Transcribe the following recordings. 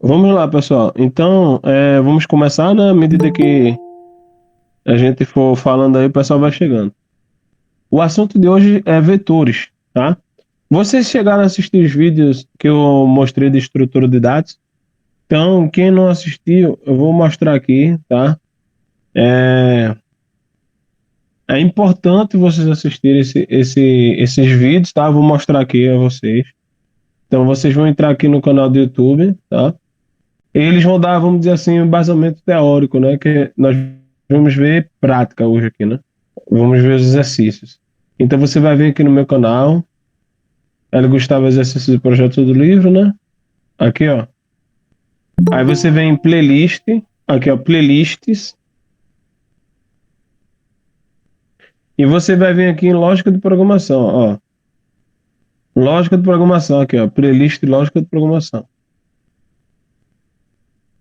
Vamos lá, pessoal. Então, vamos começar, né? À medida que a gente for falando aí, o pessoal vai chegando. O assunto de hoje é vetores, tá? Vocês chegaram a assistir os vídeos que eu mostrei de estrutura de dados? Então, quem não assistiu, eu vou mostrar aqui, tá? É, é importante vocês assistirem esses vídeos, tá? Eu vou mostrar aqui a vocês. Então, vocês vão entrar aqui no canal do YouTube, tá? Eles vão dar, vamos dizer assim, um embasamento teórico, né? Que nós vamos ver prática hoje aqui, né? Vamos ver os exercícios. Então você vai vir aqui no meu canal, L. Gustavo Exercícios e Projetos do Livro, né? Aqui, ó. Aí você vem em playlist, aqui, ó, playlists. E você vai vir aqui em lógica de programação, ó. Lógica de programação, aqui, ó. Playlist lógica de programação.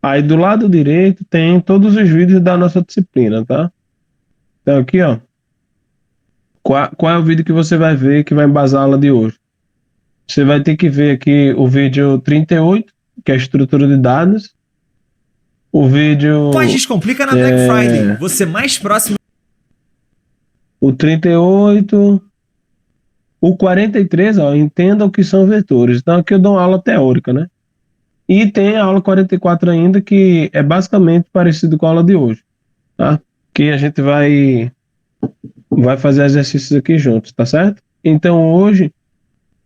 Aí do lado direito tem todos os vídeos da nossa disciplina, tá? Então aqui, ó. Qual é o vídeo que você vai ver que vai embasar a aula de hoje? Você vai ter que ver aqui o vídeo 38, que é a estrutura de dados. O vídeo. Pós Descomplica na Black Friday. Você mais próximo. O 38. O 43, ó, entenda o que são vetores. Então aqui eu dou uma aula teórica, né? E tem a aula 44 ainda, que é basicamente parecido com a aula de hoje, tá? Que a gente vai fazer exercícios aqui juntos, tá certo? Então hoje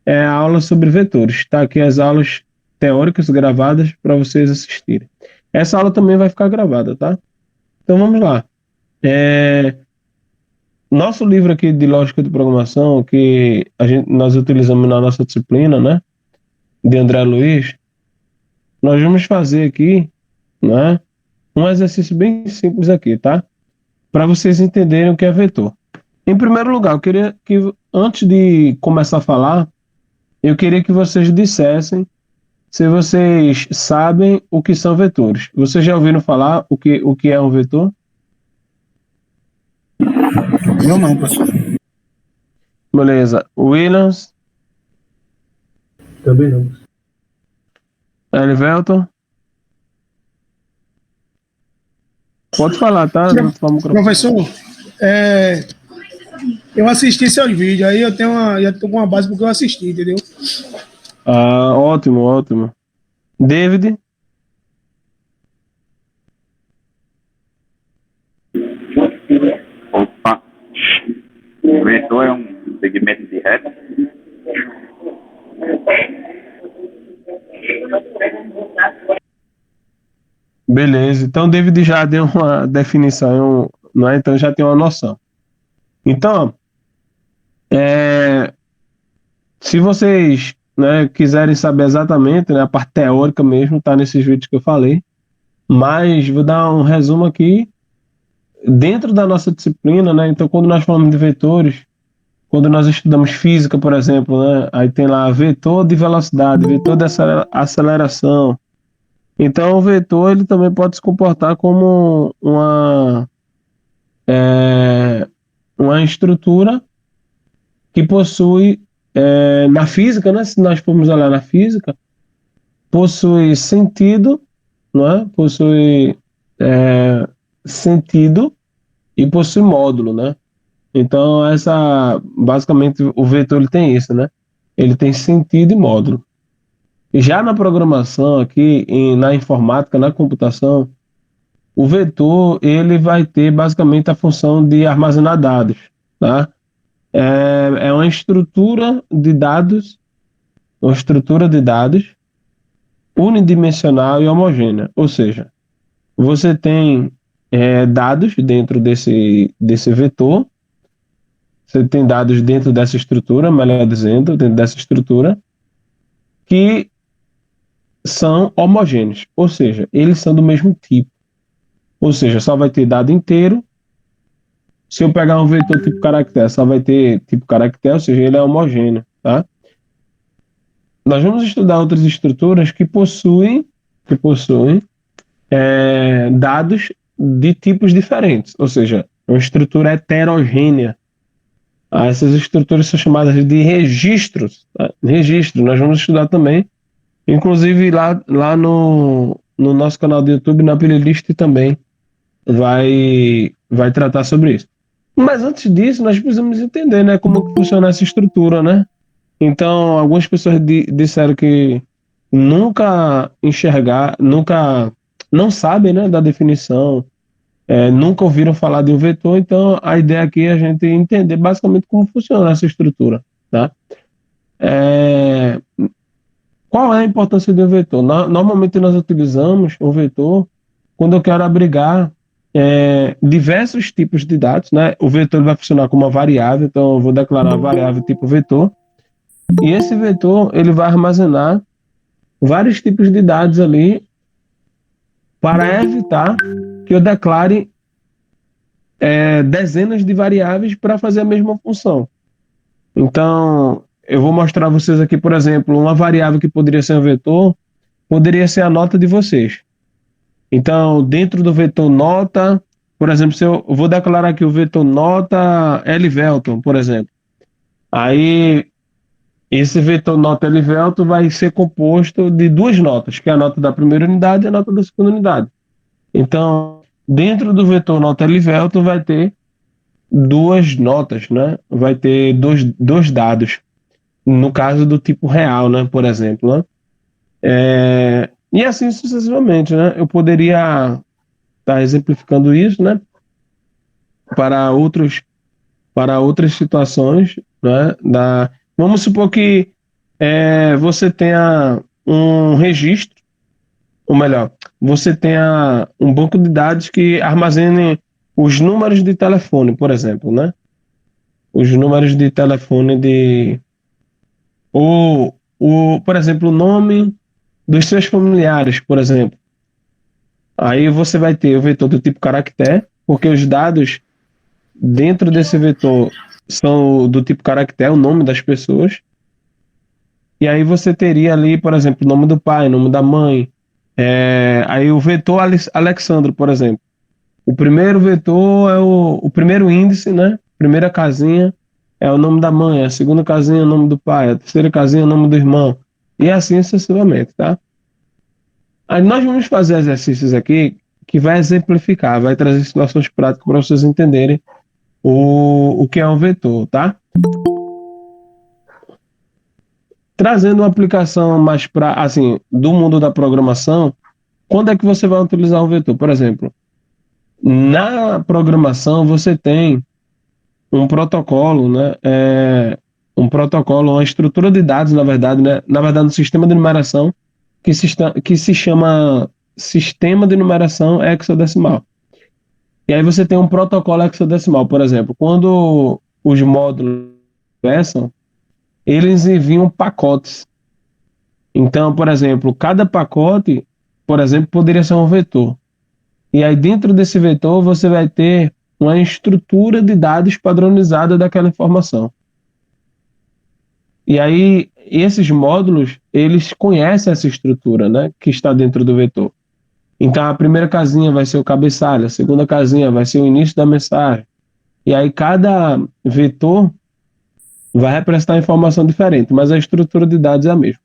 é a aula sobre vetores. Tá aqui as aulas teóricas gravadas para vocês assistirem. Essa aula também vai ficar gravada, tá? Então vamos lá. Nosso livro aqui de lógica de programação, que nós utilizamos na nossa disciplina, né? De André Luiz, nós vamos fazer aqui, né? Um exercício bem simples aqui, tá? Para vocês entenderem o que é vetor. Em primeiro lugar, eu queria que, antes de começar a falar, eu queria que vocês dissessem se vocês sabem o que são vetores. Vocês já ouviram falar o que é um vetor? Eu não, professor. Beleza. Williams? Também não. Elivelton? Pode falar, tá? Professor, eu assisti seus vídeos, aí eu já tô com uma base porque eu assisti, entendeu? Ah, ótimo, ótimo. David? Opa! O vetor é um segmento de reta. Beleza. Então, David já deu uma definição, não é? Então, já tem uma noção. Então, se vocês, né, quiserem saber exatamente, né, a parte teórica mesmo, tá nesses vídeos que eu falei. Mas vou dar um resumo aqui. Dentro da nossa disciplina, né? Então, quando nós falamos de vetores, quando nós estudamos física, por exemplo, né? Aí tem lá vetor de velocidade, vetor de aceleração. Então, o vetor ele também pode se comportar como uma estrutura que possui, na física, né? Se nós formos olhar na física, possui sentido, não é? Possui sentido e possui módulo, né? Então, basicamente, o vetor ele tem isso, né? Ele tem sentido e módulo. E já na programação aqui, na informática, na computação, o vetor ele vai ter basicamente a função de armazenar dados, tá? É uma estrutura de dados, unidimensional e homogênea. Ou seja, você tem dados dentro desse vetor, você tem dados dentro dessa estrutura, melhor dizendo, dentro dessa estrutura, que são homogêneos, ou seja, eles são do mesmo tipo. Ou seja, só vai ter dado inteiro. Se eu pegar um vetor tipo caractere, só vai ter tipo caractere, ou seja, ele é homogêneo, tá? Nós vamos estudar outras estruturas que possuem dados de tipos diferentes, ou seja, uma estrutura heterogênea. Essas estruturas são chamadas de registros. Tá? Registro, nós vamos estudar também Inclusive lá no nosso canal do YouTube, na playlist também vai tratar sobre isso. Mas antes disso, nós precisamos entender, né, como que funciona essa estrutura, né? Então, algumas pessoas disseram que não sabem, né, da definição, nunca ouviram falar de um vetor, então a ideia aqui é a gente entender basicamente como funciona essa estrutura, tá? É, Qual é a importância de um vetor? Normalmente nós utilizamos um vetor quando eu quero abrigar diversos tipos de dados, né? O vetor ele vai funcionar como uma variável, então eu vou declarar uma variável tipo vetor, e esse vetor ele vai armazenar vários tipos de dados ali para evitar que eu declare dezenas de variáveis para fazer a mesma função. Então, eu vou mostrar a vocês aqui, por exemplo, uma variável que poderia ser um vetor, poderia ser a nota de vocês. Então, dentro do vetor nota, por exemplo, se eu vou declarar aqui o vetor nota L-Velton, por exemplo. Aí, esse vetor nota L-Velton vai ser composto de duas notas, que é a nota da primeira unidade e a nota da segunda unidade. Então, dentro do vetor nota L-Velton vai ter duas notas, né? Vai ter dois dados. No caso do tipo real, né? Por exemplo, né? E assim sucessivamente, né? Eu poderia estar exemplificando isso, né? Para outras situações, né? Vamos supor que você tenha um registro, ou melhor, você tenha um banco de dados que armazene os números de telefone, por exemplo, né? Os números de telefone por exemplo, o nome dos seus familiares, por exemplo. Aí você vai ter o vetor do tipo caractere, porque os dados dentro desse vetor são do tipo caractere, o nome das pessoas. E aí você teria ali, por exemplo, o nome do pai, o nome da mãe. Aí o vetor Alexandre, por exemplo. O primeiro vetor é o primeiro índice, né? Primeira casinha é o nome da mãe, a segunda casinha é o nome do pai, a terceira casinha é o nome do irmão. E assim sucessivamente, tá? Aí nós vamos fazer exercícios aqui que vai exemplificar, vai trazer situações práticas para vocês entenderem o que é um vetor, tá? Trazendo uma aplicação mais assim, do mundo da programação, quando é que você vai utilizar um vetor? Por exemplo, na programação você tem um protocolo, né? Uma estrutura de dados, na verdade, né? Na verdade, um sistema de numeração que se chama sistema de numeração hexadecimal. E aí você tem um protocolo hexadecimal, por exemplo, quando os módulos conversam, eles enviam pacotes. Então, por exemplo, cada pacote, por exemplo, poderia ser um vetor. E aí dentro desse vetor você vai ter uma estrutura de dados padronizada daquela informação. E aí esses módulos, eles conhecem essa estrutura, né, que está dentro do vetor. Então a primeira casinha vai ser o cabeçalho, a segunda casinha vai ser o início da mensagem. E aí cada vetor vai representar informação diferente, mas a estrutura de dados é a mesma.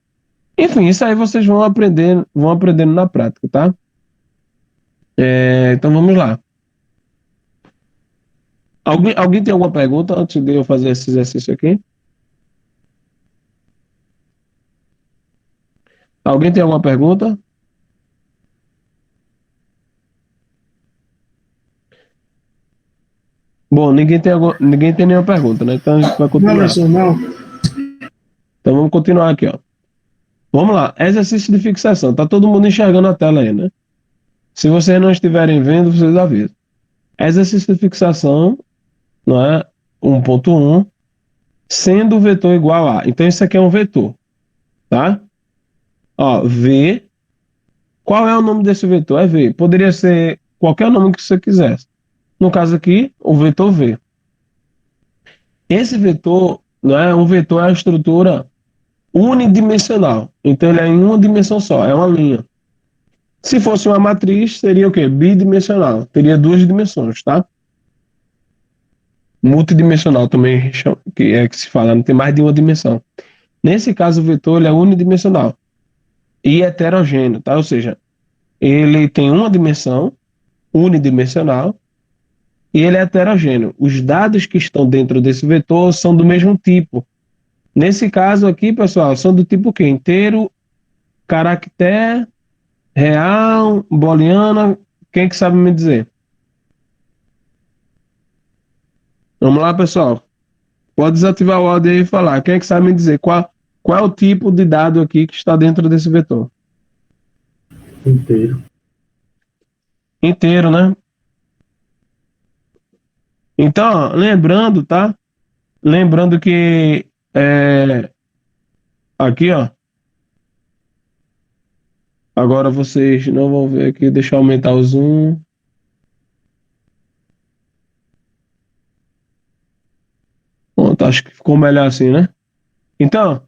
Enfim, isso aí vocês vão aprendendo na prática, tá? Então vamos lá. Alguém tem alguma pergunta antes de eu fazer esse exercício aqui? Alguém tem alguma pergunta? Bom, ninguém tem nenhuma pergunta, né? Então a gente vai Não, continuar. professor, não. Então vamos continuar aqui, ó. Vamos lá, exercício de fixação. Tá todo mundo enxergando a tela aí, né? Se vocês não estiverem vendo, vocês avisam. Exercício de fixação, não é? 1.1, sendo o vetor igual a. Então isso aqui é um vetor, tá? Ó, V. Qual é o nome desse vetor? É V. Poderia ser qualquer nome que você quisesse. No caso aqui, o vetor V. Esse vetor, não é? Um vetor é uma estrutura unidimensional. Então ele é em uma dimensão só, é uma linha. Se fosse uma matriz, seria o quê? Bidimensional. Teria duas dimensões, tá? Multidimensional também, que se fala, não tem mais de uma dimensão. Nesse caso, o vetor ele é unidimensional. e heterogêneo, tá? Ou seja, ele tem uma dimensão unidimensional e ele é heterogêneo. Os dados que estão dentro desse vetor são do mesmo tipo. Nesse caso aqui, pessoal, são do tipo quê? Inteiro, caractere, real, booleana. Quem que sabe me dizer? Vamos lá, pessoal. Pode desativar o áudio aí e falar. Quem é que sabe me dizer qual é o tipo de dado aqui que está dentro desse vetor? Inteiro. Inteiro, né? Então, ó, lembrando, tá? Lembrando que aqui, ó. Agora vocês não vão ver aqui. Deixa eu aumentar o zoom. Pronto, acho que ficou melhor assim, né? Então,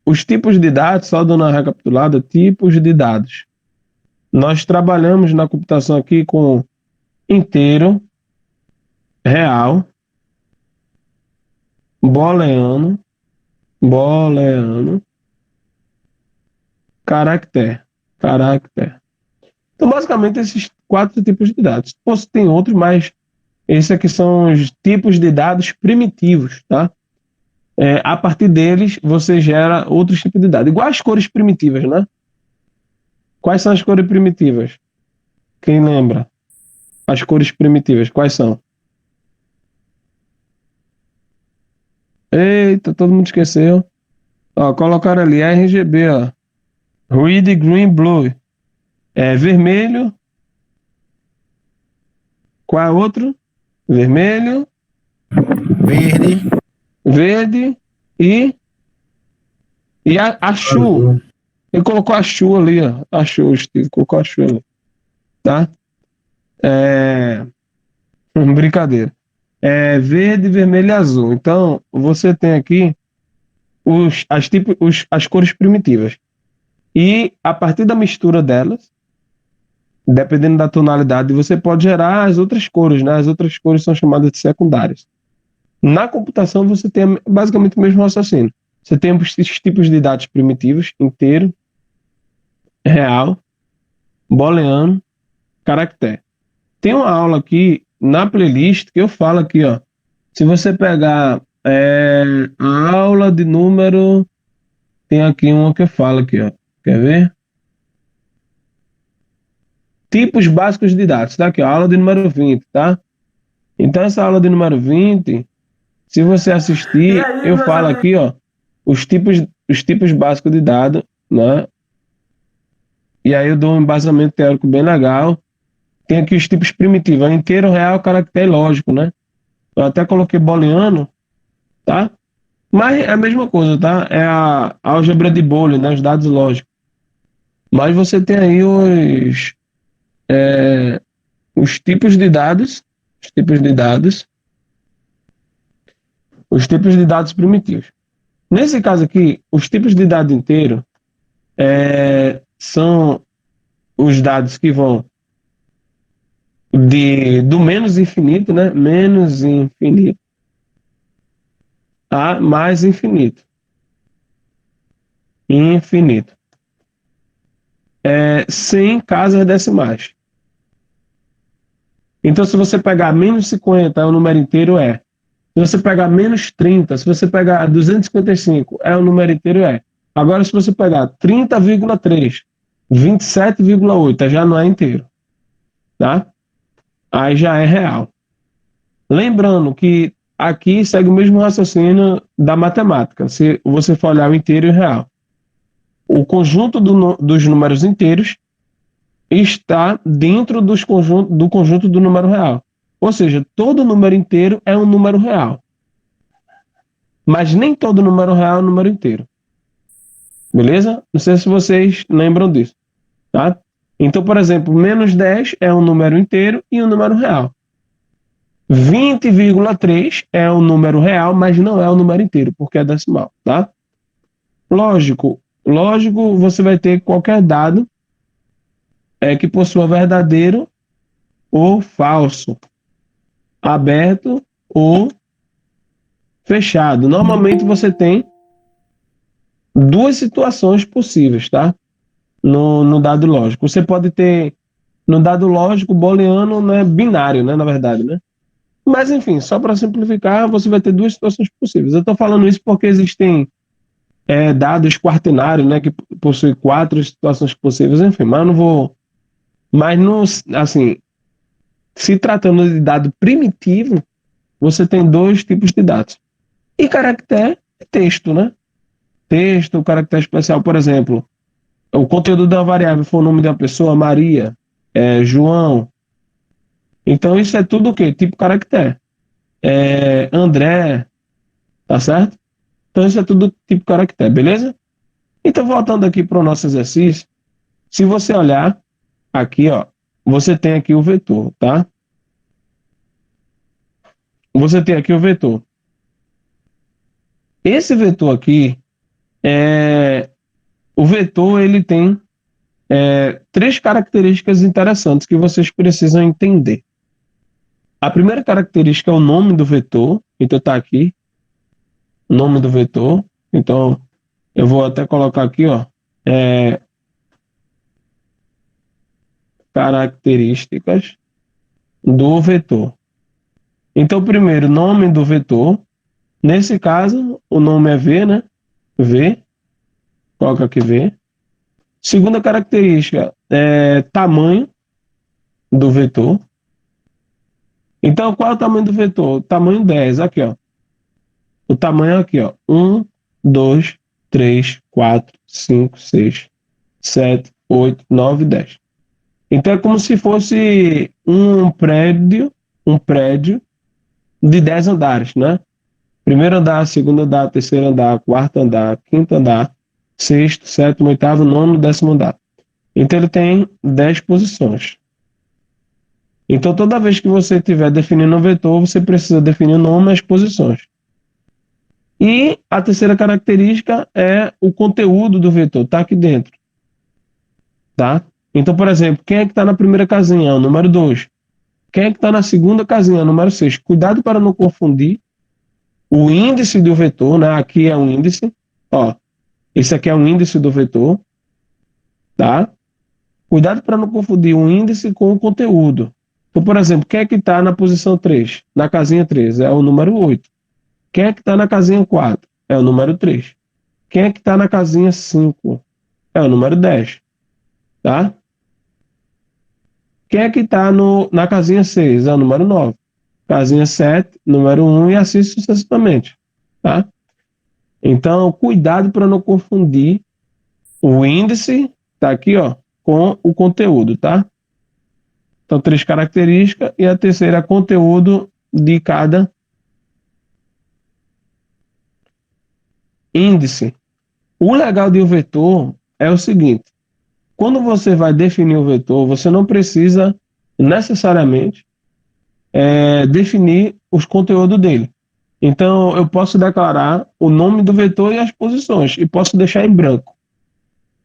os tipos de dados, só dando uma recapitulada, tipos de dados. Nós trabalhamos na computação aqui com inteiro, real, booleano, caractere. Então, basicamente, esses 4 tipos de dados. Você tem outros, mas esses aqui são os tipos de dados primitivos, tá? A partir deles, você gera outros tipos de dados. Igual as cores primitivas, né? Quais são as cores primitivas? Quem lembra? As cores primitivas, quais são? Eita, todo mundo esqueceu. Ó, colocaram ali RGB, ó. Red, green, blue. Vermelho. Qual é outro? Vermelho, verde e a Chu. Ele colocou a Chu ali, ó. A Chu, o Steve colocou a Chu ali. Tá? Brincadeira. Verde, vermelho e azul. Então, você tem aqui as cores primitivas. E a partir da mistura delas, dependendo da tonalidade, você pode gerar as outras cores, né? As outras cores são chamadas de secundárias. Na computação, você tem basicamente o mesmo raciocínio. Você tem esses tipos de dados primitivos, inteiro, real, booleano, caractere. Tem uma aula aqui na playlist que eu falo aqui, ó. Se você pegar a aula de número, tem aqui uma que eu falo aqui, ó. Quer ver? Tipos básicos de dados, tá aqui, ó, aula de número 20, tá? Então, essa aula de número 20, se você assistir, eu falo aqui, ó, os tipos básicos de dados, né? E aí eu dou um embasamento teórico bem legal. Tem aqui os tipos primitivos, inteiro, real, caractere lógico, né? Eu até coloquei booleano, tá? Mas é a mesma coisa, tá? É a álgebra de Boolean, né? Os dados lógicos. Mas você tem aí os tipos de dados, os tipos de dados primitivos. Nesse caso aqui, os tipos de dado inteiro são os dados que vão do menos infinito, né? Menos infinito a mais infinito. Infinito. Sem casas decimais. Então, se você pegar menos 50, é o número inteiro, Se você pegar menos 30, se você pegar 255, é o número inteiro, Agora, se você pegar 30,3, 27,8, já não é inteiro. Tá? Aí já é real. Lembrando que aqui segue o mesmo raciocínio da matemática. Se você for olhar o inteiro e o real. O conjunto dos números inteiros está dentro do conjunto do número real. Ou seja, todo número inteiro é um número real. Mas nem todo número real é um número inteiro. Beleza? Não sei se vocês lembram disso. Tá? Então, por exemplo, menos 10 é um número inteiro e um número real. 20,3 é um número real, mas não é um número inteiro, porque é decimal. Tá? Lógico, você vai ter qualquer dado que possua verdadeiro ou falso, aberto ou fechado. Normalmente você tem duas situações possíveis, tá? No dado lógico. Você pode ter, no dado lógico, booleano, né, binário, né, na verdade, né? Mas, enfim, só para simplificar, você vai ter duas situações possíveis. Eu estou falando isso porque existem dados quaternários, né, que possuem quatro situações possíveis, enfim, mas eu não vou... Mas, assim, se tratando de dado primitivo, você tem dois tipos de dados. E caractere é texto, né? Texto, caractere especial, por exemplo, o conteúdo da variável for o nome de uma pessoa, Maria, João. Então, isso é tudo o quê? Tipo caractere. André, tá certo? Então, isso é tudo tipo caractere, beleza? Então, voltando aqui para o nosso exercício, se você olhar aqui, ó, você tem aqui o vetor, tá? Você tem aqui o vetor. Esse vetor aqui, o vetor, ele tem três características interessantes que vocês precisam entender. A primeira característica é o nome do vetor. Então, tá aqui, nome do vetor. Então, eu vou até colocar aqui, ó, características do vetor. Então, primeiro, nome do vetor. Nesse caso, o nome é V, né? V. Coloca aqui V. Segunda característica é tamanho do vetor. Então, qual é o tamanho do vetor? Tamanho 10, aqui, ó. O tamanho aqui, ó. 1, 2, 3, 4, 5, 6, 7, 8, 9, 10. Então, é como se fosse um prédio de 10 andares, né? Primeiro andar, segundo andar, terceiro andar, quarto andar, quinto andar, sexto, sétimo, oitavo, nono, décimo andar. Então, ele tem 10 posições. Então, toda vez que você estiver definindo um vetor, você precisa definir o nome e as posições. E a terceira característica é o conteúdo do vetor, está aqui dentro. Tá? Então, por exemplo, quem é que está na primeira casinha? É o número 2. Quem é que está na segunda casinha? É o número 6. Cuidado para não confundir o índice do vetor, né? Aqui é um índice. Ó, esse aqui é um índice do vetor. Tá? Cuidado para não confundir o índice com o conteúdo. Então, por exemplo, quem é que está na posição 3? Na casinha 3? É o número 8. Quem é que está na casinha 4? É o número 3. Quem é que está na casinha 5? É o número 10. Tá? Quem é que está na casinha 6? É o número 9. Casinha 7, número 1 e assim sucessivamente. Tá? Então, cuidado para não confundir o índice, tá aqui, ó, com o conteúdo, tá? Então, três características e a terceira é conteúdo de cada índice. O legal de um vetor é o seguinte: quando você vai definir o vetor, você não precisa necessariamente definir os conteúdos dele. Então, eu posso declarar o nome do vetor e as posições, e posso deixar em branco.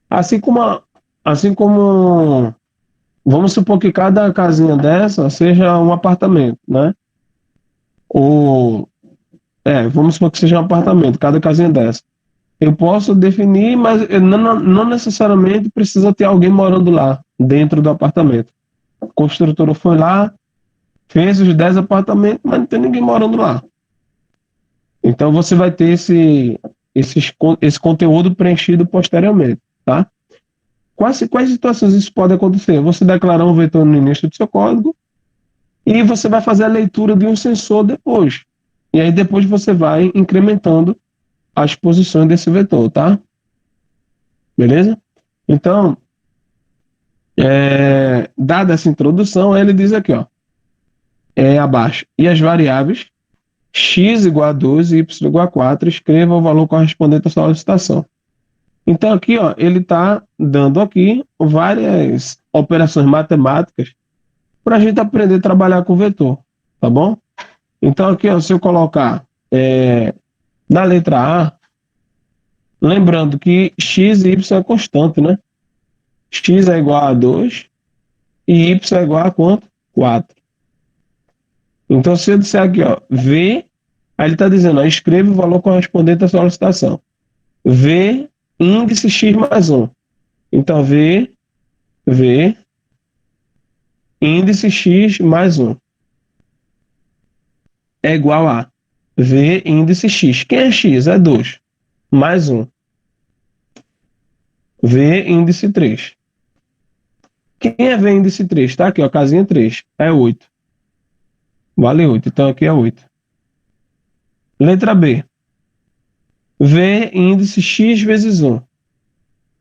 Assim como vamos supor que cada casinha dessa seja um apartamento, né? Vamos supor que seja um apartamento, cada casinha dessa. Eu posso definir, mas não necessariamente precisa ter alguém morando lá, dentro do apartamento. O construtor foi lá, fez os 10 apartamentos, mas não tem ninguém morando lá. Então você vai ter esse conteúdo preenchido posteriormente, tá? Quais situações isso pode acontecer? Você declarar um vetor no início do seu código e você vai fazer a leitura de um sensor depois. E aí depois você vai incrementando as posições desse vetor, tá? Beleza? Então, dada essa introdução, ele diz aqui, ó, abaixo. E as variáveis x igual a 2 e y igual a 4, escreva o valor correspondente à solicitação. Então aqui, ó, ele está dando aqui várias operações matemáticas para a gente aprender a trabalhar com vetor, tá bom? Então aqui, ó, se eu colocar na letra A, lembrando que x e y é constante, né? X é igual a 2 e y é igual a quanto? 4. Então se eu disser aqui, ó, V, aí ele está dizendo, ó, escreva o valor correspondente à solicitação. V índice x mais 1. Então, V, índice x mais 1 é igual a V índice x. Quem é x? É 2. Mais 1. V índice 3. Quem é V índice 3? Tá aqui, ó, casinha 3. É 8. Vale 8. Então aqui é 8. Letra B. V índice x vezes 1.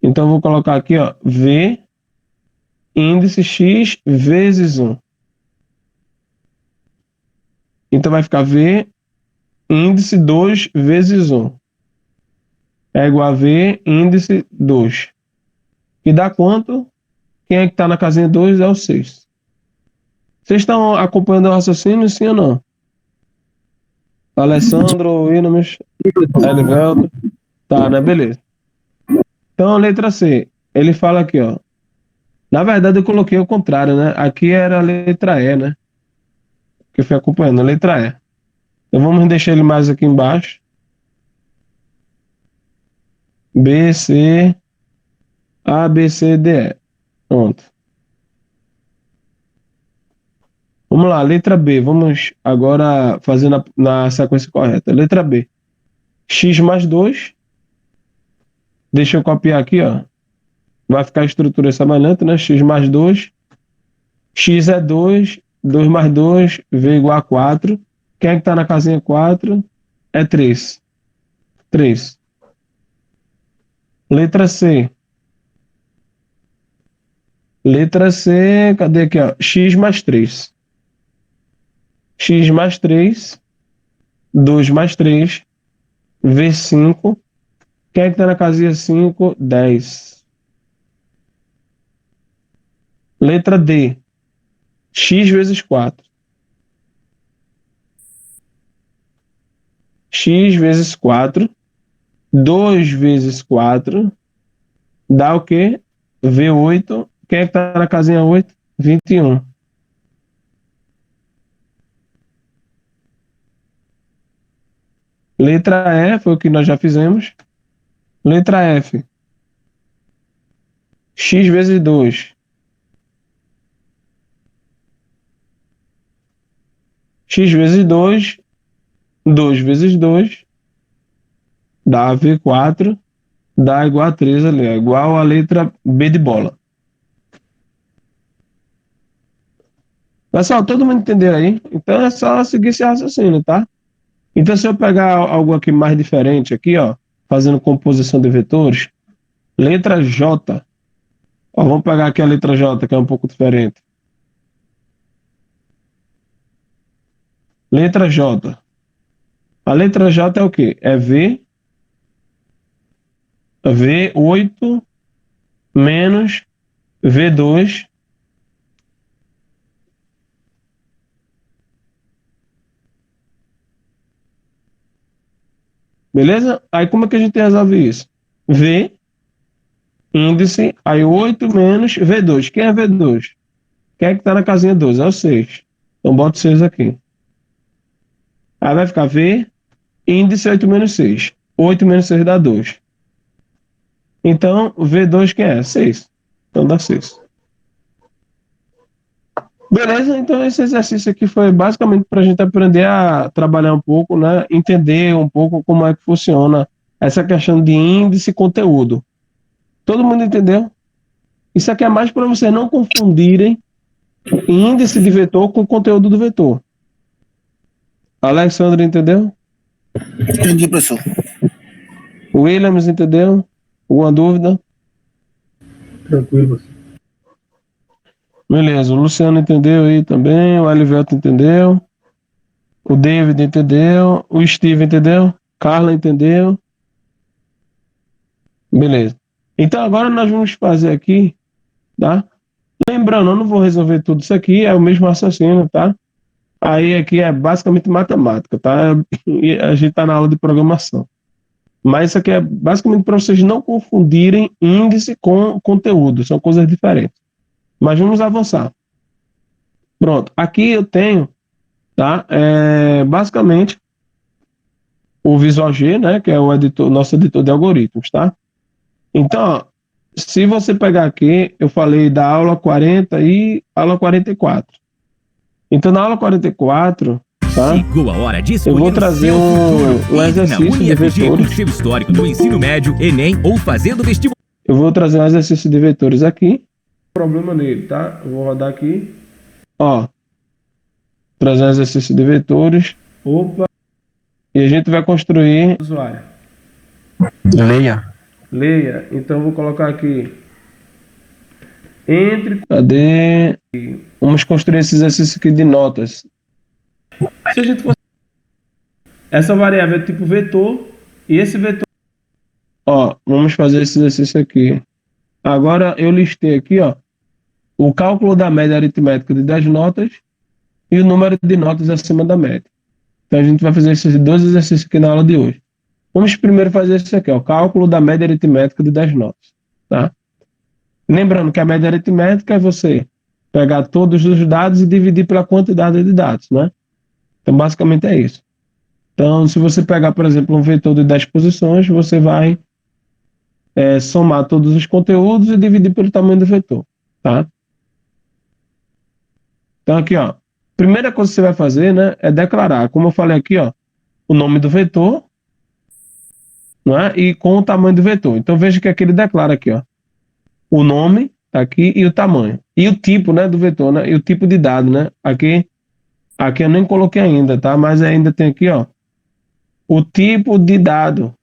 Então vou colocar aqui, ó, V índice x vezes 1. Então vai ficar V índice 2 vezes 1. É igual a V índice 2. E dá quanto? Quem é que está na casinha 2 é o 6. Vocês estão acompanhando o raciocínio, sim ou não? Alessandro, Williams, Elivelto. Tá, né? Beleza. Então, a letra C. Ele fala aqui, ó. Na verdade, eu coloquei o contrário, né? Aqui era a letra E, né? Que eu fui acompanhando, a letra E. Então, vamos deixar ele mais aqui embaixo. B, C, A, B, C, D, E. Pronto. Vamos lá, letra B. Vamos agora fazer na sequência correta. Letra B. X mais 2. Deixa eu copiar aqui, ó. Vai ficar a estrutura semelhante, né? X mais 2. X é 2. 2 mais 2, V igual a 4. Quem é que está na casinha 4? É 3. 3. Letra C. Letra C, cadê aqui, ó? X mais 3. X mais 3. 2 mais 3. V5. Quem é que está na casinha 5? 10. Letra D. X vezes 4. X vezes 4. 2 vezes 4. Dá o quê? V8. Quem é que está na casinha 8? 21. Letra E foi o que nós já fizemos. Letra F. X vezes 2. X vezes 2. 2 vezes 2. Dá V4. Dá igual a 3 ali. É igual a letra B de bola. Pessoal, todo mundo entendeu aí? Então é só seguir esse raciocínio, tá? Então se eu pegar algo aqui mais diferente aqui, ó, fazendo composição de vetores, letra J. Ó, vamos pegar aqui a letra J, que é um pouco diferente. Letra J. A letra J é o quê? É V8 menos V2 beleza? Aí como é que a gente resolve isso? V índice, aí 8 menos V2. Quem é V2? Quem é que está na casinha 12? É o 6. Então bota o 6 aqui. Aí vai ficar V índice 8 menos 6. 8 menos 6 dá 2. Então, V2 quem é? 6. Então dá 6. Beleza? Então esse exercício aqui foi basicamente para a gente aprender a trabalhar um pouco, né? Entender um pouco como é que funciona essa questão de índice e conteúdo. Todo mundo entendeu? Isso aqui é mais para vocês não confundirem índice de vetor com conteúdo do vetor. Alexandre entendeu? Entendi, professor. Williams entendeu? Alguma dúvida? Tranquilo, professor. Beleza, o Luciano entendeu aí também, o Alivelto entendeu, o David entendeu, o Steve entendeu, Carla entendeu. Beleza. Então agora nós vamos fazer aqui, tá? Lembrando, eu não vou resolver tudo isso aqui, é o mesmo raciocínio, tá? Aí aqui é basicamente matemática, tá? E a gente tá na aula de programação. Mas isso aqui é basicamente para vocês não confundirem índice com conteúdo, são coisas diferentes. Mas vamos avançar. Pronto, aqui eu tenho, tá? Basicamente o Visual G, né? Que é o editor, nosso editor de algoritmos, tá? Então, ó, se você pegar aqui, eu falei da aula 40 e aula 44. Então, na aula 44, tá? Chegou a hora de Eu escolher vou o trazer seu futuro. um Entre na exercício de UniFG com vetores. seu histórico do ensino médio, Enem ou fazendo vestibular. Eu vou trazer um exercício de vetores aqui. Problema nele, tá? Eu vou rodar aqui. Ó. Trazer um exercício de vetores. Opa. E a gente vai construir. Usuário. Leia. Então eu vou colocar aqui. Cadê? Vamos construir esse exercício aqui de notas. Se a gente fosse. Essa variável é tipo vetor. E esse vetor. Ó, vamos fazer esse exercício aqui. Agora eu listei aqui, ó, o cálculo da média aritmética de 10 notas e o número de notas acima da média. Então a gente vai fazer esses dois exercícios aqui na aula de hoje. Vamos primeiro fazer esse aqui, ó, o cálculo da média aritmética de 10 notas, tá? Lembrando que a média aritmética é você pegar todos os dados e dividir pela quantidade de dados, né? Então basicamente é isso. Então se você pegar, por exemplo, um vetor de 10 posições, você vai somar todos os conteúdos e dividir pelo tamanho do vetor, tá? Então aqui, ó, primeira coisa que você vai fazer, né, é declarar, como eu falei aqui, ó, o nome do vetor, né, e com o tamanho do vetor. Então veja que aqui ele declara aqui, ó, o nome tá aqui e o tamanho e o tipo, né, do vetor, né, e o tipo de dado, né? Aqui eu nem coloquei ainda, tá? Mas ainda tem aqui, ó, o tipo de dado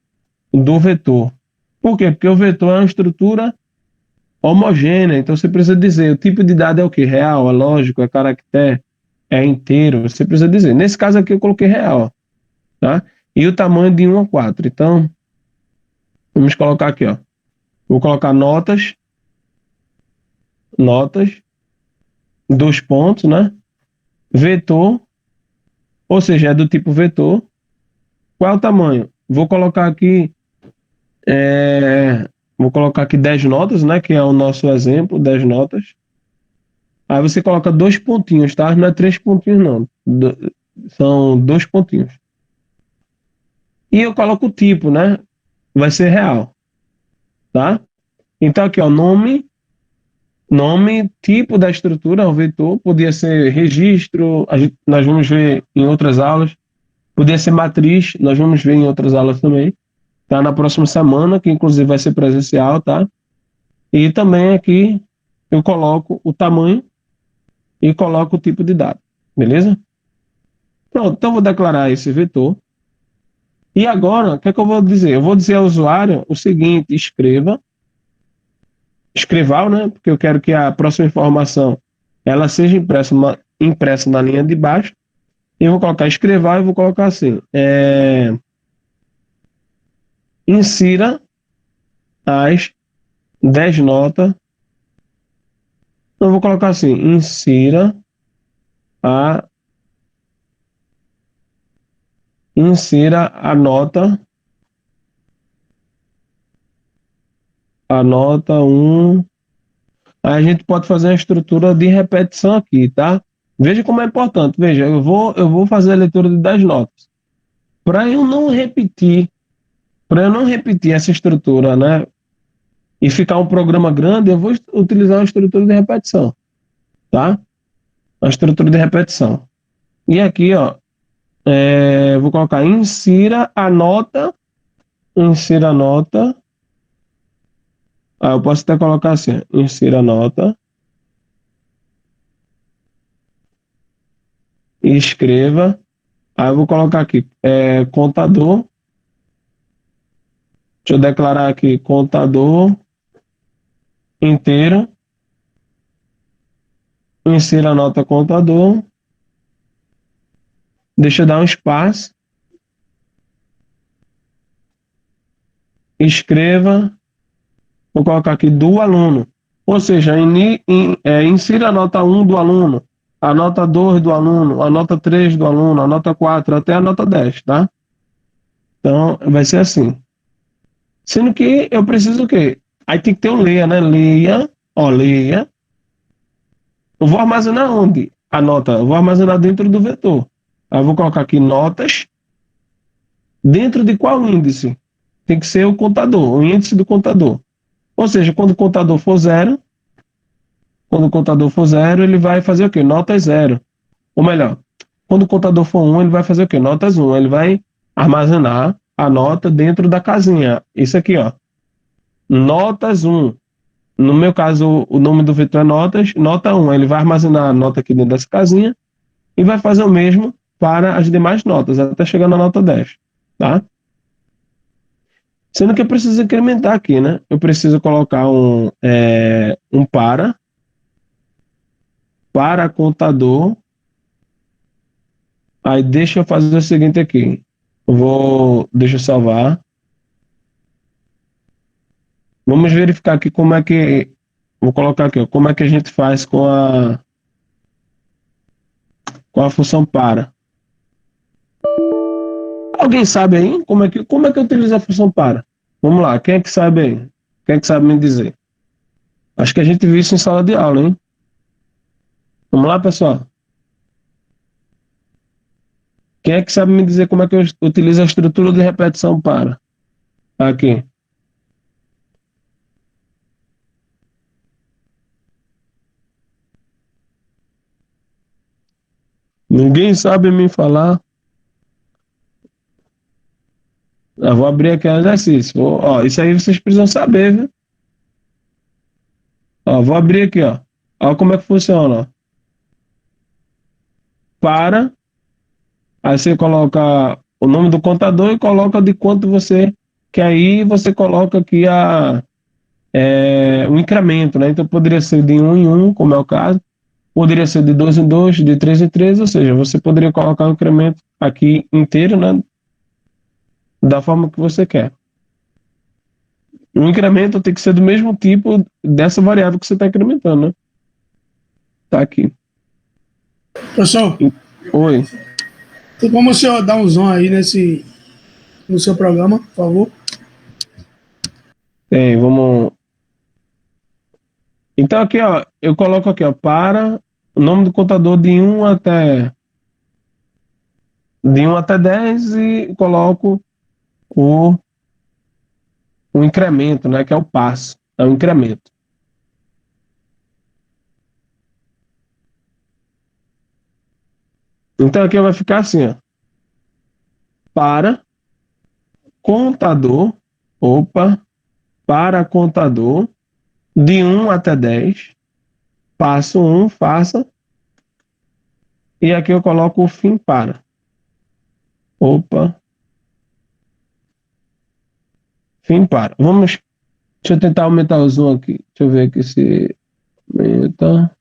do vetor. Por quê? Porque o vetor é uma estrutura homogênea, então você precisa dizer o tipo de dado é o que? Real, é lógico, é caractere, é inteiro, você precisa dizer. Nesse caso aqui eu coloquei real, ó, tá? E o tamanho de 1 a 4. Então, vamos colocar aqui, ó. Vou colocar notas, 2 pontos, né? Vetor, ou seja, é do tipo vetor. Qual é o tamanho? Vou colocar aqui 10 notas, né? Que é o nosso exemplo, 10 notas. Aí você coloca 2 pontinhos, tá? Não é 3 pontinhos, não. São 2 pontinhos. E eu coloco o tipo, né? Vai ser real, tá? Então aqui, ó, nome, tipo da estrutura, o vetor, podia ser registro, nós vamos ver em outras aulas. Podia ser matriz, nós vamos ver em outras aulas também. Tá? Na próxima semana, que inclusive vai ser presencial, tá? E também aqui eu coloco o tamanho e coloco o tipo de dado, beleza? Pronto, então eu vou declarar esse vetor. E agora, o que é que eu vou dizer? Eu vou dizer ao usuário o seguinte: escreval, né? Porque eu quero que a próxima informação ela seja impressa na linha de baixo. E eu vou colocar escreval e vou colocar assim: insira as 10 notas. Eu vou colocar assim: insira a nota 1. Aí a gente pode fazer uma estrutura de repetição aqui, tá? Veja como é importante. Veja, eu vou fazer a leitura de 10 notas. Para eu não repetir essa estrutura, né? E ficar um programa grande, eu vou utilizar uma estrutura de repetição, tá? Uma estrutura de repetição. E aqui, ó, vou colocar insira a nota. Eu posso até colocar assim, insira a nota e escreva. Aí eu vou colocar aqui, contador. Deixa eu declarar aqui, contador inteiro. Insira a nota contador. Deixa eu dar um espaço. Escreva. Vou colocar aqui do aluno. Ou seja, insira a nota 1 do aluno, a nota 2 do aluno, a nota 3 do aluno, a nota 4, até a nota 10, tá? Então, vai ser assim. Sendo que eu preciso o quê? Aí tem que ter o leia, né? Leia. Eu vou armazenar onde? A nota. Eu vou armazenar dentro do vetor. Aí eu vou colocar aqui notas. Dentro de qual índice? Tem que ser o contador, o índice do contador. Ou seja, quando o contador for zero, ele vai fazer o quê? Nota zero. Ou melhor, quando o contador for 1, ele vai fazer o quê? Notas 1. Ele vai armazenar a nota dentro da casinha. Isso aqui, ó. Notas 1. No meu caso, o nome do vetor é notas, nota 1. Ele vai armazenar a nota aqui dentro dessa casinha e vai fazer o mesmo para as demais notas, até chegar na nota 10, tá? Sendo que eu preciso incrementar aqui, né? Eu preciso colocar um para contador. Aí deixa eu fazer o seguinte aqui. Deixa eu salvar. Vamos verificar aqui como é que, vou colocar aqui, ó, como é que a gente faz com a função para. Alguém sabe aí como é que eu utilizo a função para? Vamos lá, quem é que sabe aí? Quem é que sabe me dizer? Acho que a gente viu isso em sala de aula, hein? Vamos lá, pessoal. Quem é que sabe me dizer como é que eu utilizo a estrutura de repetição para? Aqui. Ninguém sabe me falar. Eu vou abrir aqui o exercício. Ó, isso aí vocês precisam saber, viu? Ó, vou abrir aqui, ó. Ó como é que funciona, ó. Para, aí você coloca o nome do contador e coloca de quanto você quer aí, você coloca aqui o incremento, né? Então poderia ser de 1 em 1, como é o caso, poderia ser de 2 em 2, de 3 em 3, ou seja, você poderia colocar o incremento aqui inteiro, né? Da forma que você quer. O incremento tem que ser do mesmo tipo dessa variável que você está incrementando, né? Tá aqui. Professor, Oi. tem como o senhor dar um zoom aí no seu programa, por favor? Tem, vamos. Então aqui, ó, eu coloco aqui, ó, para o nome do contador de 1 até 10 e coloco o, o incremento, né, que é o passo, é o incremento. Então aqui vai ficar assim, ó, para contador, para contador de 1 até 10, passo 1, faça, e aqui eu coloco o fim para. Fim para. Deixa eu tentar aumentar o zoom aqui. Deixa eu ver aqui se aumenta.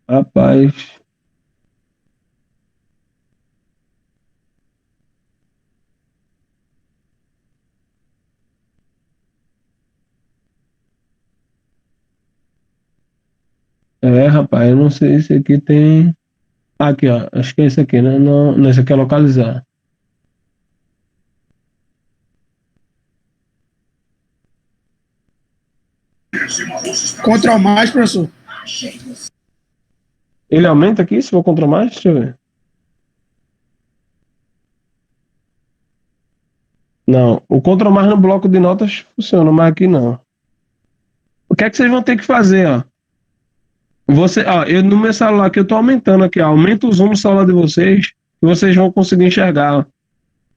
Rapaz. Rapaz, eu não sei se aqui tem. Aqui, ó. Acho que é esse aqui, né? Não, esse aqui é localizar. Ctrl mais, professor. Ele aumenta aqui se for Ctrl mais? Deixa eu ver. Não, o Ctrl mais no bloco de notas funciona, mas aqui não. O que é que vocês vão ter que fazer, ó? Eu no meu celular aqui eu tô aumentando aqui, ó. Aumenta o zoom no celular de vocês e vocês vão conseguir enxergar, ó.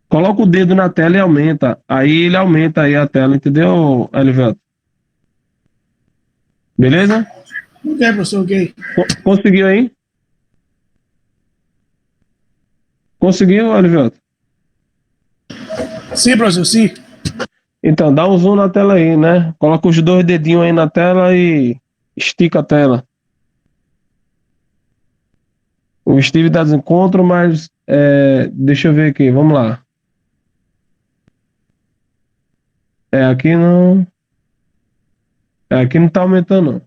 Coloca o dedo na tela e aumenta. Aí ele aumenta aí a tela, entendeu, Elivelto? Beleza? Ok, professor, ok. Conseguiu aí? Conseguiu, Elivelto? Sim, professor, sim. Então, dá um zoom na tela aí, né? Coloca os 2 dedinhos aí na tela e estica a tela. O Steve dá desencontro, mas deixa eu ver aqui, vamos lá. Aqui não. Aqui não tá aumentando, não.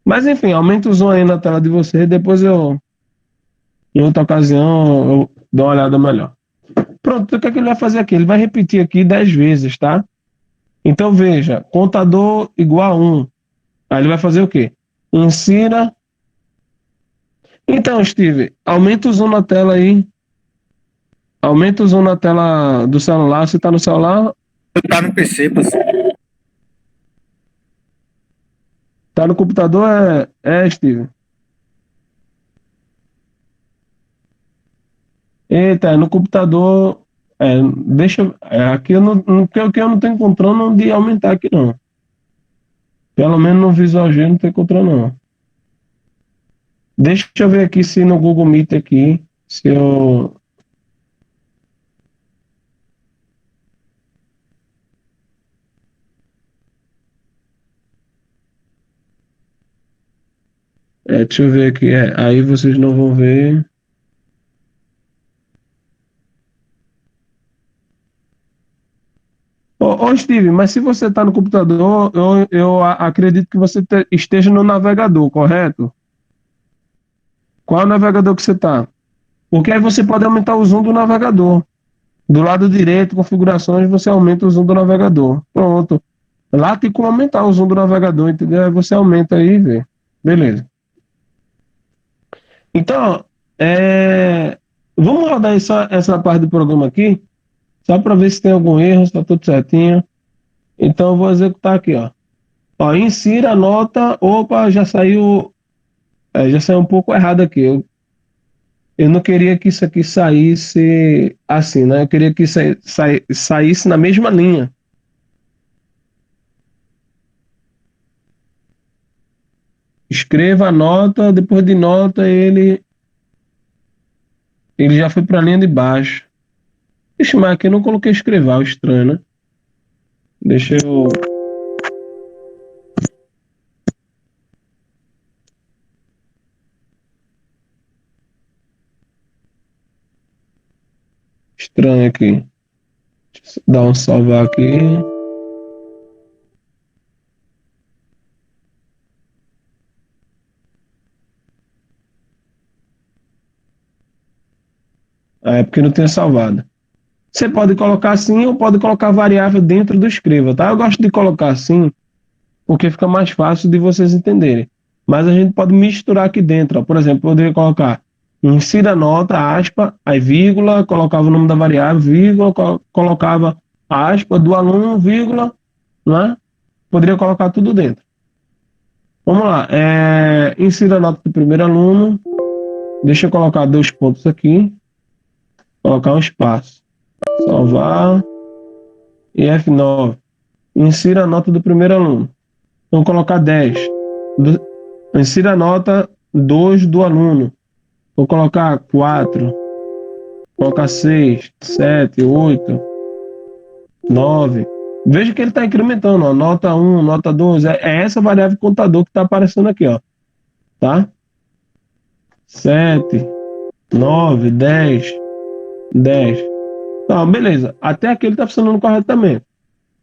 Mas enfim, aumenta o zoom aí na tela de você, depois em outra ocasião, eu dou uma olhada melhor. Pronto, o que é que ele vai fazer aqui? Ele vai repetir aqui 10 vezes, tá? Então veja, contador igual a 1. Aí ele vai fazer o quê? Insira Então, Steve, aumenta o zoom na tela aí. Aumenta o zoom na tela do celular. Você tá no celular? Tá no PC, parceiro. Tá no computador? Steve. Eita, no computador. Deixa. Aqui eu não, que eu não tô encontrando onde aumentar aqui, não. Pelo menos no Visual G não tô encontrando, não. Deixa eu ver aqui se no Google Meet aqui, se eu. Deixa eu ver aqui. Aí vocês não vão ver. Ô, Steve, mas se você está no computador, acredito que você esteja no navegador, correto? Qual é o navegador que você está? Porque aí você pode aumentar o zoom do navegador. Do lado direito, configurações, você aumenta o zoom do navegador. Pronto. Lá tem como aumentar o zoom do navegador, entendeu? Aí você aumenta aí e vê. Beleza. Então, vamos rodar essa parte do programa aqui, só para ver se tem algum erro, se está tudo certinho. Então, eu vou executar aqui, ó. Ó, insira a nota. Opa, já saiu um pouco errado aqui. Eu não queria que isso aqui saísse assim, né? Eu queria que saísse na mesma linha. Escreva a nota, depois de nota ele já foi para a linha de baixo. Ixi, mas aqui eu não coloquei escrever, estranho, né? Deixa eu. Estranho aqui. Deixa eu dar um salvar aqui. É porque não tinha salvado. Você pode colocar assim ou pode colocar variável dentro do escreva, tá? Eu gosto de colocar assim porque fica mais fácil de vocês entenderem. Mas a gente pode misturar aqui dentro, ó. Por exemplo, eu poderia colocar insira nota, aspa, aí vírgula, colocava o nome da variável, vírgula, colocava aspa do aluno, vírgula, né? Poderia colocar tudo dentro. Vamos lá. Insira a nota do primeiro aluno. Deixa eu colocar 2 pontos aqui. Colocar um espaço. Salvar. E F9. Insira a nota do primeiro aluno. Vamos colocar 10. Insira a nota 2 do aluno. Vou colocar 4. Colocar 6, 7, 8, 9. Veja que ele está incrementando, ó. Nota 1, nota 2. É essa variável contador que está aparecendo aqui, ó. Tá? 7, 9, 10, 10. Então, beleza. Até aqui ele está funcionando corretamente.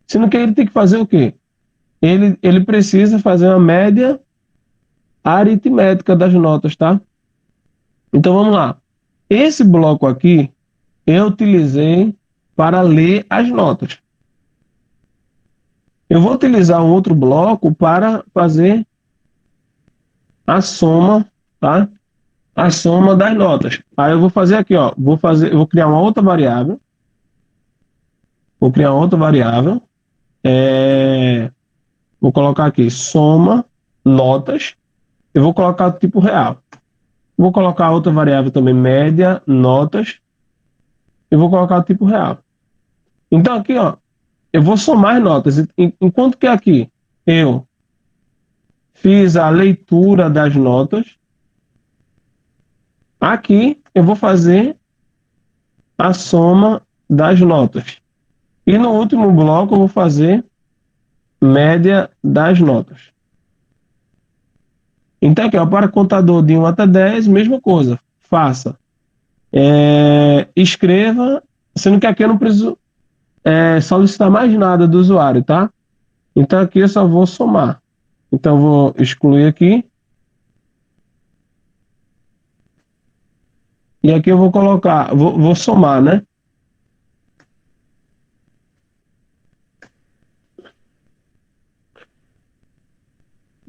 Sendo que ele tem que fazer o quê? Ele precisa fazer uma média aritmética das notas, tá? Então vamos lá. Esse bloco aqui eu utilizei para ler as notas. Eu vou utilizar um outro bloco para fazer a soma, tá? A soma das notas. Aí eu vou fazer aqui, ó. Eu vou criar uma outra variável. Vou criar outra variável. Vou colocar aqui soma notas. Eu vou colocar o tipo real. Vou colocar outra variável também, média, notas. Eu vou colocar o tipo real. Então aqui, ó, eu vou somar as notas. Enquanto que aqui eu fiz a leitura das notas, aqui eu vou fazer a soma das notas. E no último bloco eu vou fazer média das notas. Então aqui, ó, para contador de 1 até 10, mesma coisa. Faça. Escreva, sendo que aqui eu não preciso solicitar mais nada do usuário, tá? Então aqui eu só vou somar. Então eu vou excluir aqui. E aqui eu vou colocar, vou somar, né?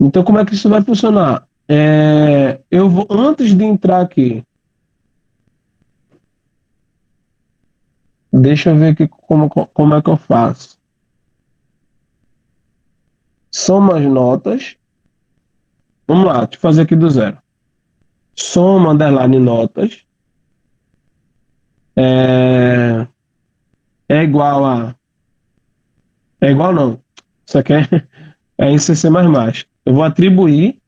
Então como é que isso vai funcionar? eu vou, antes de entrar aqui, deixa eu ver aqui como é que eu faço. Soma as notas. Vamos lá, deixa eu fazer aqui do zero. Soma, underline, notas. É igual a... É igual não. Isso aqui é em CC++. Eu vou atribuir,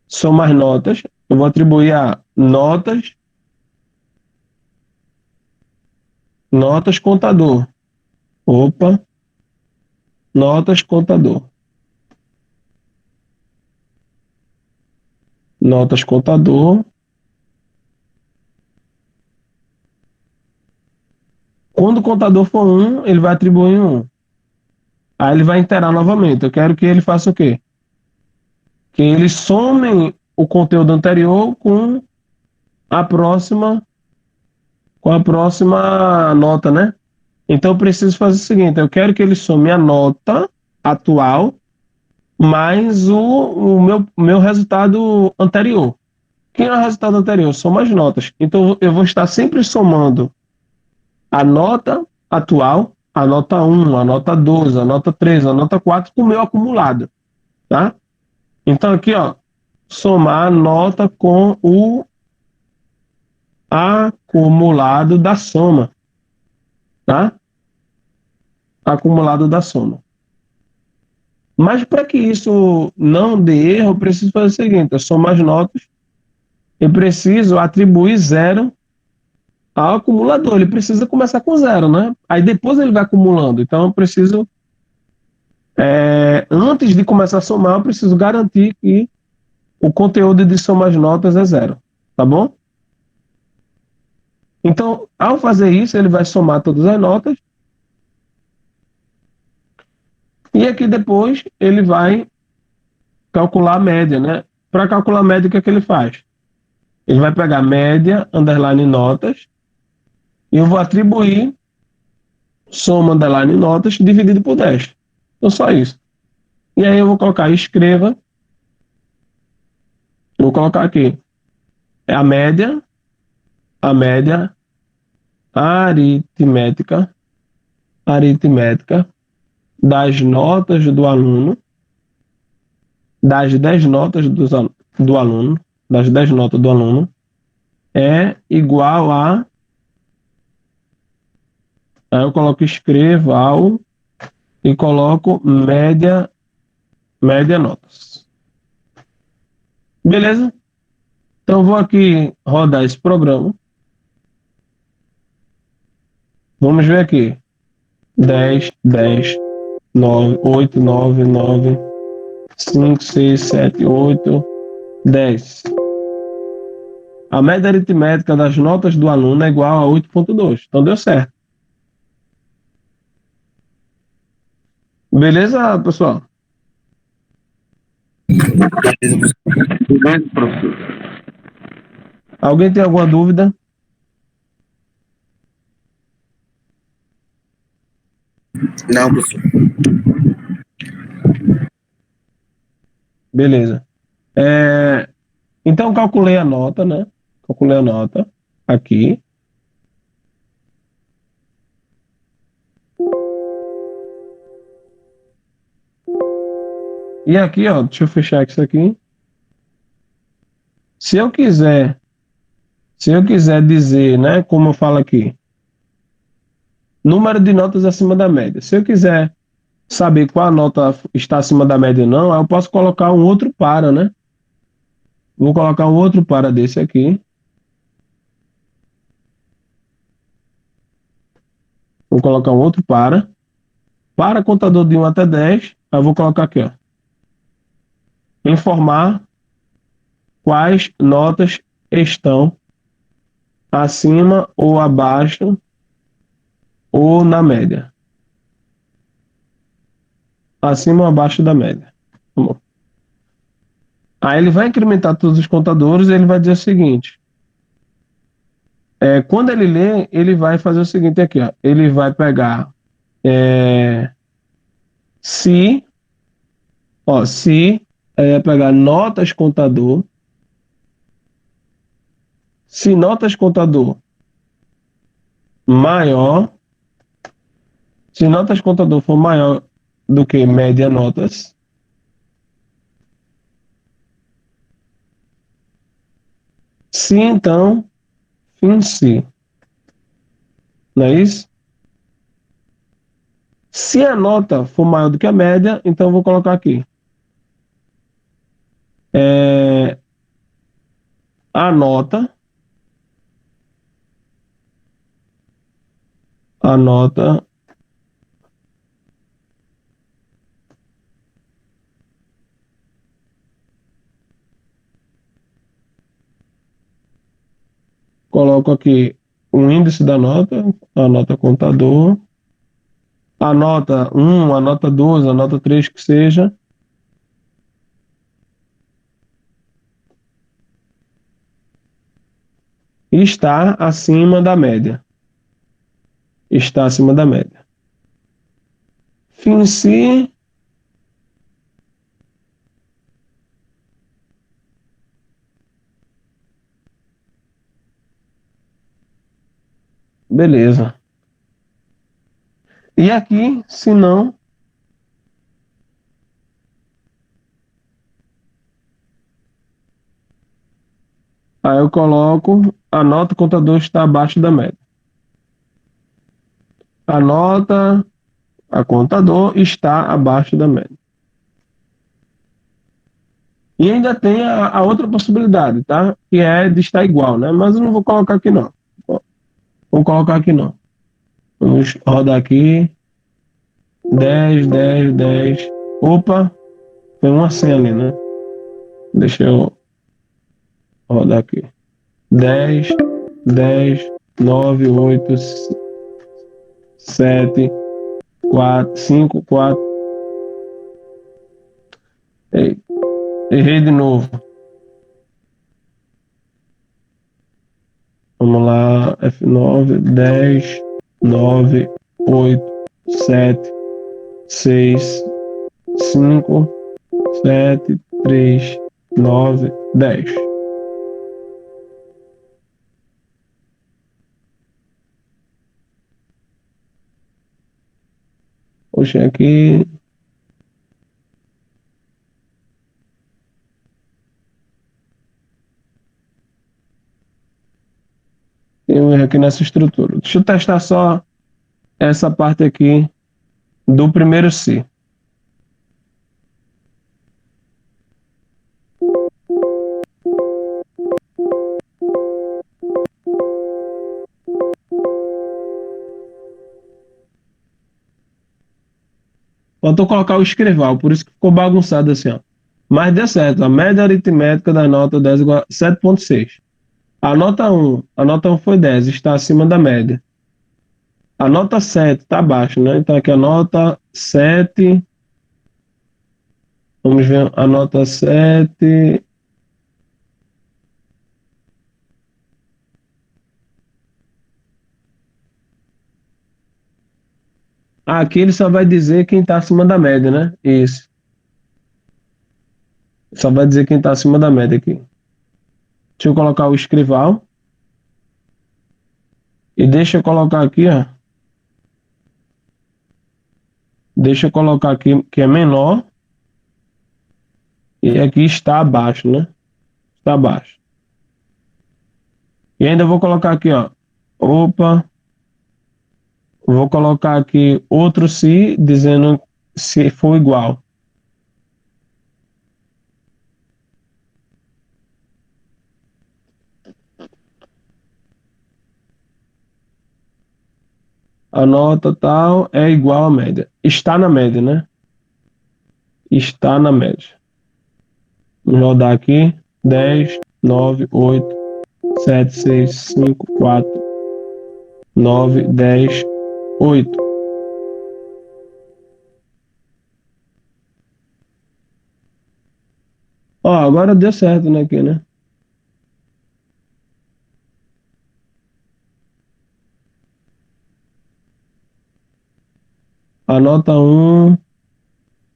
somar notas. Eu vou atribuir a notas contador. Opa. Notas contador. Notas contador. Quando o contador for 1, ele vai atribuir 1. Aí ele vai interar novamente. Eu quero que ele faça o quê? Que eles somem o conteúdo anterior com a próxima nota, né? Então eu preciso fazer o seguinte, eu quero que ele some a nota atual mais o meu resultado anterior. Quem é o resultado anterior? Soma as notas. Então eu vou estar sempre somando a nota atual, a nota 1, a nota 12, a nota 13, a nota 4 com o meu acumulado, tá? Então aqui, ó, somar a nota com o acumulado da soma, tá? Acumulado da soma. Mas para que isso não dê erro, eu preciso fazer o seguinte, eu somo as notas, eu preciso atribuir 0 ao acumulador, ele precisa começar com 0, né? Aí depois ele vai acumulando, então eu preciso, antes de começar a somar, eu preciso garantir que o conteúdo de somar as notas é 0, tá bom? Então, ao fazer isso, ele vai somar todas as notas. E aqui depois ele vai calcular a média, né? Para calcular a média, o que é que ele faz? Ele vai pegar média, underline notas, e eu vou atribuir soma, underline notas, dividido por 10. Então, só isso. E aí eu vou colocar escreva. Vou colocar aqui. É a média aritmética das notas do aluno, das 10 notas do aluno, das 10 notas do aluno, é igual a... Aí eu coloco escreva ao e coloco média notas. Beleza? Então eu vou aqui rodar esse programa. Vamos ver aqui. 10, 10, 9, 8, 9, 9, 5, 6, 7, 8, 10. A média aritmética das notas do aluno é igual a 8,2. Então deu certo. Beleza, pessoal? Beleza, professor. Alguém tem alguma dúvida? Não, professor. Beleza. Então calculei a nota, né? Calculei a nota aqui. E aqui, ó, deixa eu fechar isso aqui. Se eu quiser dizer, né, como eu falo aqui, número de notas acima da média. Se eu quiser saber qual nota está acima da média ou não, eu posso colocar um outro para, né? Vou colocar um outro para desse aqui. Vou colocar um outro para. Para contador de 1 até 10, eu vou colocar aqui, ó. Informar quais notas estão acima ou abaixo ou na média. Acima ou abaixo da média. Tá bom. Aí ele vai incrementar todos os contadores e ele vai dizer o seguinte. Quando ele lê, ele vai fazer o seguinte aqui, ó. Ele vai pegar se Aí vai pegar notas contador. Se notas contador maior, se notas contador for maior do que média notas, se então, fim se. Não é isso? Se a nota for maior do que a média, então eu vou colocar aqui. A nota, a nota coloco aqui o índice da nota, a nota contador, a nota 1, a nota 2, a nota 3 que seja. Está acima da média. Está acima da média. Fim se. Beleza. E aqui, se não, aí eu coloco a nota contador está abaixo da média. A nota, a contador está abaixo da média. E ainda tem a outra possibilidade, tá? Que é de estar igual, né? Mas eu não vou colocar aqui não. Vou colocar aqui não. Vamos rodar aqui. 10, 10, 10. Opa, foi uma senha ali, né? Deixa eu rodar aqui. 10, 10, 9, 8, 7, 4, 5, 4. Errei de novo. Vamos lá, F9, 10, 9, 8, 7, 6, 5, 7, 3, 9, 10. Puxei aqui. Tem um erro aqui nessa estrutura. Deixa eu testar só essa parte aqui do primeiro se. Faltou colocar o escrival, por isso que ficou bagunçado assim, ó. Mas deu certo. A média aritmética da nota 10 igual a 7,6. A nota 1 foi 10, está acima da média. A nota 7 está abaixo, né? Então aqui a nota 7. Vamos ver a nota 7. Aqui ele só vai dizer quem está acima da média, né? Isso. Só vai dizer quem está acima da média aqui. Deixa eu colocar o escrival. E deixa eu colocar aqui, ó. Deixa eu colocar aqui que é menor. E aqui está abaixo, né? Está abaixo. E ainda vou colocar aqui, ó. Opa. Vou colocar aqui outro se, dizendo se for igual. A nota tal é igual à média. Está na média, né? Está na média. Vamos rodar aqui. 10, 9, 8, 7, 6, 5, 4, 9, 10, 8. Ó, agora deu certo, né, aqui, né? A nota 1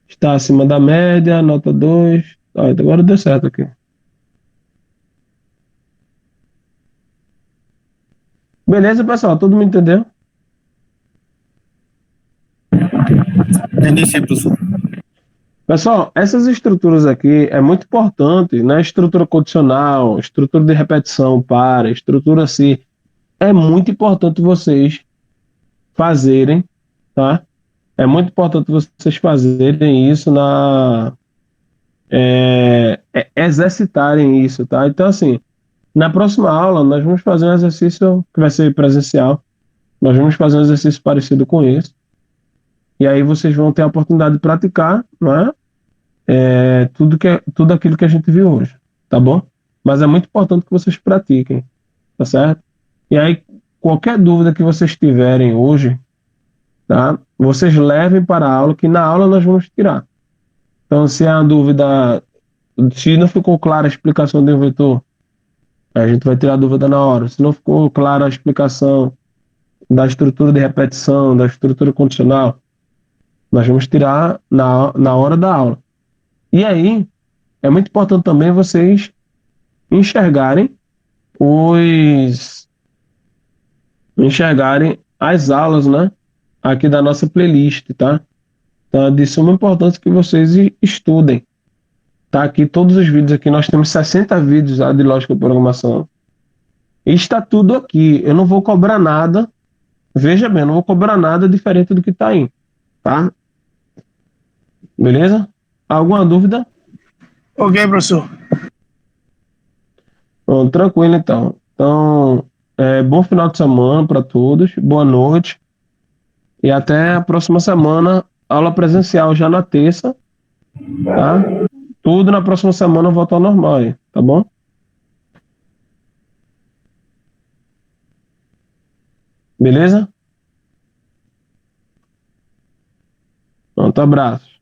está acima da média, a nota 2 Agora deu certo aqui. Beleza, pessoal? Todo mundo entendeu? Entendi sim, professor. Pessoal, essas estruturas aqui é muito importante, né? Estrutura condicional, estrutura de repetição para, estrutura assim, é muito importante vocês fazerem, tá? É muito importante vocês fazerem isso exercitarem isso, tá? Então, assim, na próxima aula nós vamos fazer um exercício que vai ser presencial. Nós vamos fazer um exercício parecido com esse. E aí vocês vão ter a oportunidade de praticar, né? Tudo aquilo que a gente viu hoje, tá bom? Mas é muito importante que vocês pratiquem, tá certo? E aí, qualquer dúvida que vocês tiverem hoje, tá? Vocês levem para a aula, que na aula nós vamos tirar. Então, se há dúvida, se não ficou clara a explicação do vetor, a gente vai tirar a dúvida na hora. Se não ficou clara a explicação da estrutura de repetição, da estrutura condicional, nós vamos tirar na hora da aula. E aí, é muito importante também vocês enxergarem enxergarem as aulas, né? Aqui da nossa playlist, tá? Então, é de suma importância que vocês estudem. Tá aqui todos os vídeos aqui. Nós temos 60 vídeos lá de lógica e programação. E está tudo aqui. Eu não vou cobrar nada. Veja bem, eu não vou cobrar nada diferente do que está aí, tá? Beleza? Alguma dúvida? Ok, professor. Bom, tranquilo então. Então, bom final de semana para todos. Boa noite. E até a próxima semana, aula presencial já na terça, tá? Tudo na próxima semana volta ao normal aí, tá bom? Beleza? Pronto, abraço.